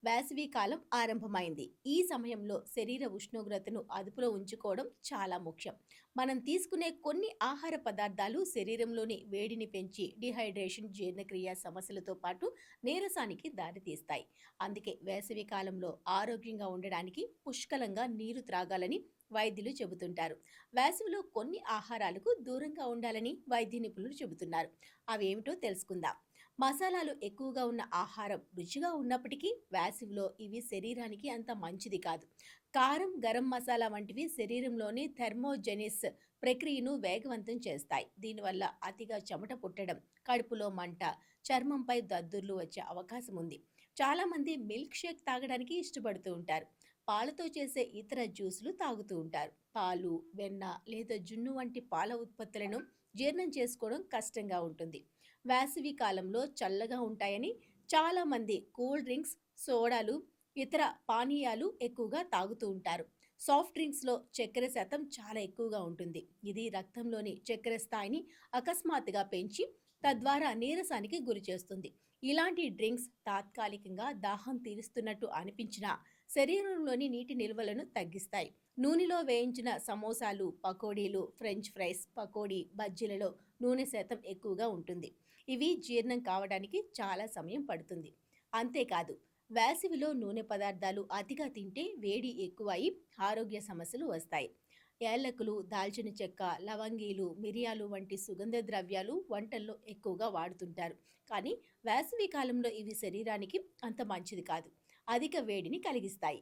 వేసవి కాలం ఆరంభమైంది. ఈ సమయంలో శరీర ఉష్ణోగ్రతను అదుపులో ఉంచుకోవడం చాలా ముఖ్యం. మనం తీసుకునే కొన్ని ఆహార పదార్థాలు శరీరంలోని వేడిని పెంచి డిహైడ్రేషన్, జీర్ణక్రియ సమస్యలతో పాటు నీరసానికి దారితీస్తాయి. అందుకే వేసవి కాలంలో ఆరోగ్యంగా ఉండడానికి పుష్కలంగా నీరు త్రాగాలని వైద్యులు చెబుతుంటారు. వేసవిలో కొన్ని ఆహారాలకు దూరంగా ఉండాలని వైద్య నిపుణులు చెబుతున్నారు. అవేమిటో తెలుసుకుందాం. మసాలాలు ఎక్కువగా ఉన్న ఆహారం రుచిగా ఉన్నప్పటికీ వేసవిలో ఇవి శరీరానికి అంత మంచిది కాదు. కారం, గరం మసాలా వంటివి శరీరంలోని థెర్మోజెనిస్ ప్రక్రియను వేగవంతం చేస్తాయి. దీనివల్ల అతిగా చెమట పుట్టడం, కడుపులో మంట, చర్మంపై దద్దుర్లు వచ్చే అవకాశం ఉంది. చాలామంది మిల్క్ షేక్ తాగడానికి ఇష్టపడుతూ ఉంటారు. పాలతో చేసే ఇతర జ్యూసులు తాగుతూ ఉంటారు. పాలు, వెన్న లేదా జున్ను వంటి పాల ఉత్పత్తులను జీర్ణం చేసుకోవడం కష్టంగా ఉంటుంది. వేసవి కాలంలో చల్లగా ఉంటాయని చాలామంది కూల్ డ్రింక్స్, సోడాలు, ఇతర పానీయాలు ఎక్కువగా తాగుతూ ఉంటారు. సాఫ్ట్ డ్రింక్స్లో చక్కెర శాతం చాలా ఎక్కువగా ఉంటుంది. ఇది రక్తంలోని చక్కెర స్థాయిని అకస్మాత్తుగా పెంచి తద్వారా నీరసానికి గురి చేస్తుంది. ఇలాంటి డ్రింక్స్ తాత్కాలికంగా దాహం తీరుస్తున్నట్టు అనిపించినా శరీరంలోని నీటి నిల్వలను తగ్గిస్తాయి. నూనెలో వేయించిన సమోసాలు, పకోడీలు, ఫ్రెంచ్ ఫ్రైస్, పకోడీ, బజ్జీలలో నూనె శాతం ఎక్కువగా ఉంటుంది. ఇవి జీర్ణం కావడానికి చాలా సమయం పడుతుంది. అంతేకాదు, వేసవిలో నూనె పదార్థాలు అతిగా తింటే వేడి ఎక్కువై ఆరోగ్య సమస్యలు వస్తాయి. యాలకులు, దాల్చిన చెక్క, లవంగీలు, మిరియాలు వంటి సుగంధ ద్రవ్యాలు వంటల్లో ఎక్కువగా వాడుతుంటారు. కానీ వేసవి కాలంలో ఇవి శరీరానికి అంత మంచిది కాదు. అధిక వేడిని కలిగిస్తాయి.